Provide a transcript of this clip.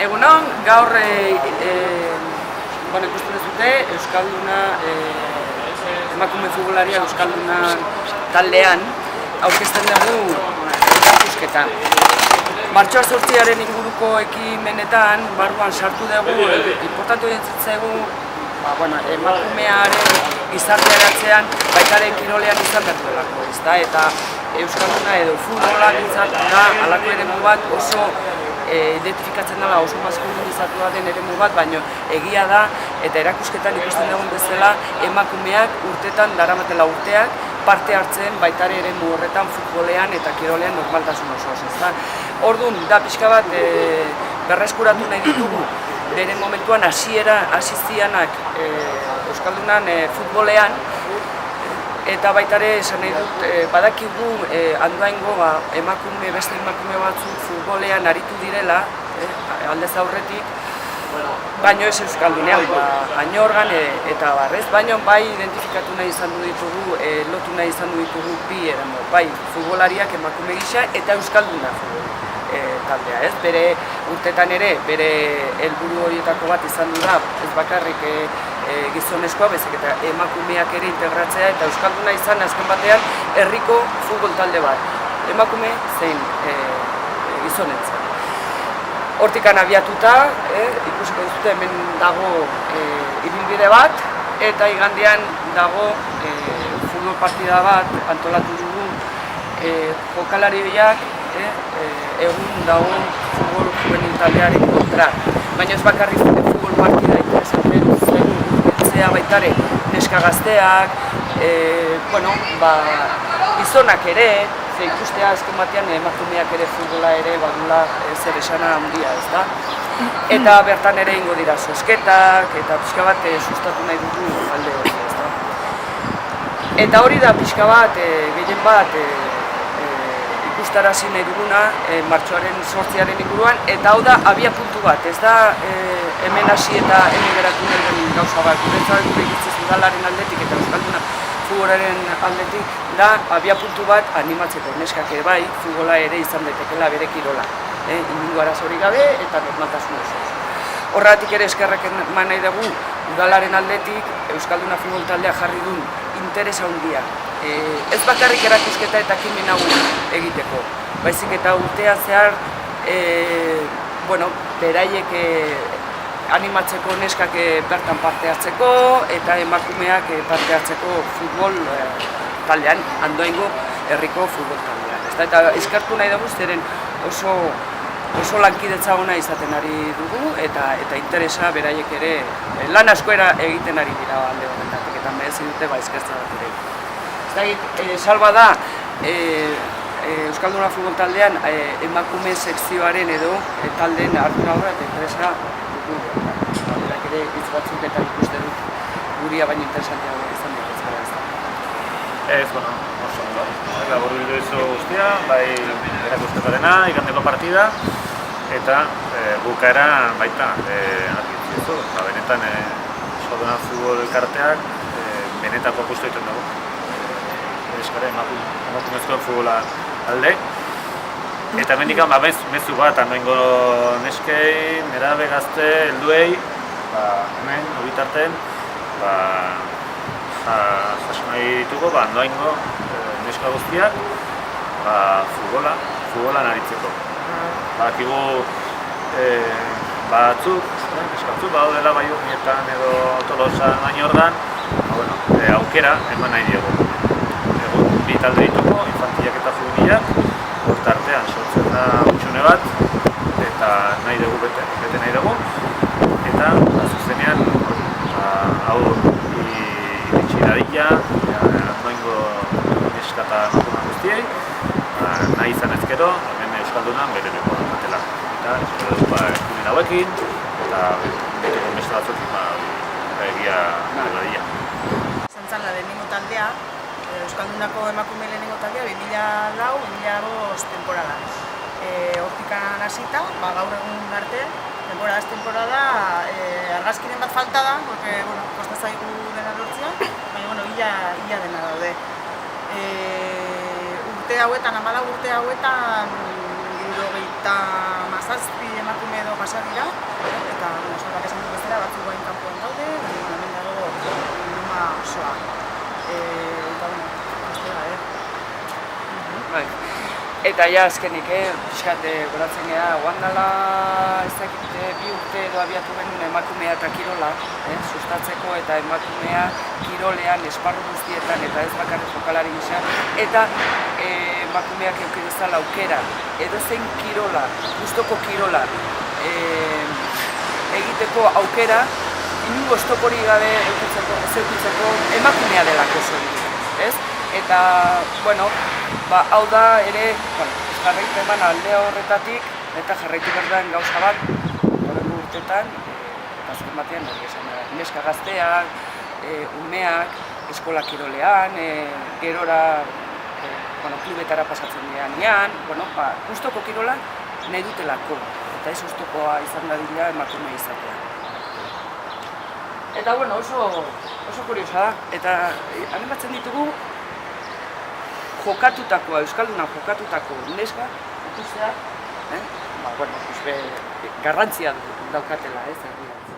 Egunon, gaur ikusten duzute Euskalduna, emakume futbolaria Euskalduna taldean aurkezten dugu erakusketa. Martxoa 8-aren inguruko ekimenetan, barruan sartu dugu, importantu ditzaigu emakumearen gizartearatzean baitaren kirolean izan behar duelako, ezta? Eta Euskalduna edo futbola da halako eremu bat oso identifikatzen dela, oso maskulinizatua den eremu bat, baina egia da eta erakusketan ikusten dugun bezala emakumeak urtetan daramatela urteak parte hartzen baitare eremu horretan futbolean eta kirolean normaltasun osoz, ezta? Orduan, da pixka bat berreskuratu nahi ditugu bere momentuan hasi zianak Euskaldunan futbolean, eta baita ere esan nahi dut, badakigu Andoaingo beste emakume batzuk futbolean aritu direla, aldez aurretik, baino ez Euskaldunean, Añorgan eta barrez, baino bai identifikatu nahi izan ditugu, lotu nahi izan ditugu bi eremu, bai futbolariak emakume gisa eta Euskalduna taldea, ez? Bere urtetan ere, bere helburu horietako bat izan du da, ez bakarrik gizonezkoa, bezik eta emakumeak ere integratzea eta Euskalduna izan azken batean herriko futbol talde bat, emakume zein gizonentzat. Hortikan abiatuta, ikusiko duzute hemen dago ibilbide bat, eta igandean dago futbol partida bat antolatu dugu jokalariak egun dago futbol juvenil taldearen kontra. Baina ez bakarrik futbol partida interesatzen zaigu baitare neska gazteak, gizonak ere, ze ikustea azken batean emakumeak ere futbola ere badula zer esana handia, ez da? Eta bertan ere ingo dira zozketak, eta pixka bat sustatu nahi dugu alde hori, ez da? Eta hori da pixka bat, gehien bat, ikustarazi nahi duguna martxoaren 8-aren inguruan, eta hau da abia puntu bat, ez da hemen hasi eta hemen geratu nahi den gauza bat. Guretzat gure egitzez udalaren aldetik eta Euskalduna futbolaren aldetik da abia puntu bat animatzeko neskak ere bai, futbola ere izan daitekela bere kirola, inongo arazorik gabe eta normaltasun osoz. Horregatik ere eskerrak eman nahi dugu udalaren aldetik Euskalduna futbol taldea jarri duen interes handia. Ez bakarrik erakusketa eta ekimen hau egiteko, baizik eta urtean zehar beraiek animatzeko neskak bertan parte hartzeko eta emakumeak parte hartzeko futbol taldean, Andoaingo herriko futbol taldean. Eta eskertu nahi dugu zeren oso lankidetza ona izaten ari dugu eta interesa beraiek ere lan asko egiten ari dira alde horretatik eta merezi dute eskertza bat ere. Salba da, Euskalduna futbol taldean emakume sekzioaren edo taldeen ardura horra eta interesa dugu. Alderak ere hitz batzuk eta ikuste dut guria baino interesanteago izan dut ez gara ez da. Oso ondo. Laburbildu izu guztia, bai erakusketarena, igandeko partida, eta bukaera baita argitzizu. Benetan Euskalduna futbol elkarteak benetako apustu egiten dugu. Emakumezko futbola alde. Eta hemendikan mezu bat, Andoaingo neskei, nerabe gazte, helduei, hemen, obitarten, jaso nahi ditugu, Andoaingo neska guztiak, futbolan aritzeko. Badakigu batzuk, neskatzuk, badaudela bai Urnietan edo Tolosan, Añorgan, aukera eman nahi diogu. Bi talde ditugu, infantilak eta juvenilak, urte artean sortzen da utxune bat, eta nahi dugu bete nahi dugu, eta zuzenean hau iritsi dadila, Andoaingo neska eta emakume guztiei, nahi izan ezkero, hemen Euskaldunan bere lekoa datela. Eta espero dugu eskumen hauekin, eta ditugu beste batzuk egia dadila. Zantzan la lehenengo taldea, Euskaldunako emakume lehenengo taldea 2004-2005 temporada. Hortikan hasita, gaur egun arte, temporada, argazkiren bat falta da, porque, kosta zaigu dena lortzea, baina, ia dena daude. Urte hauetan, 14 urte hauetan, 77 emakume edo pasa dira, eta Salvak esan dut bezala batzuk guain kanpoan daude, baina hemen dago bilduma osoa. Eta beste Bai. Eta ja azkenik, pixkat goratzen gara, guan dela ez dakit 2 urte edo abiatu genuen emakumea eta kirola, sustatzeko eta emakumea kirolean, esparru guztietan eta ez bakarrik jokalari gisa, eta emakumeak eduki dezala aukera, edozein kirola, gustoko kirola egiteko aukera, inungo oztoporik gabe edukitzeko emakumea delako soilik, ez? Eta, bueno, hau da ere, jarraitu eman aldea horretatik, eta jarraitu berdan gauza bat, horrengo urtetan, eta azken batean, neska gazteak, umeak, eskola kirolean, gerora, klubetara pasatzen dianean, gustoko kirola nahi dutelako, eta ez oztopoa izan dadila emakumea izatea. Eta, oso kuriosa da, eta animatzen ditugu, jokatutako, Euskaldunak jokatutako neska, ikustea, garrantzia daukatela, herrian.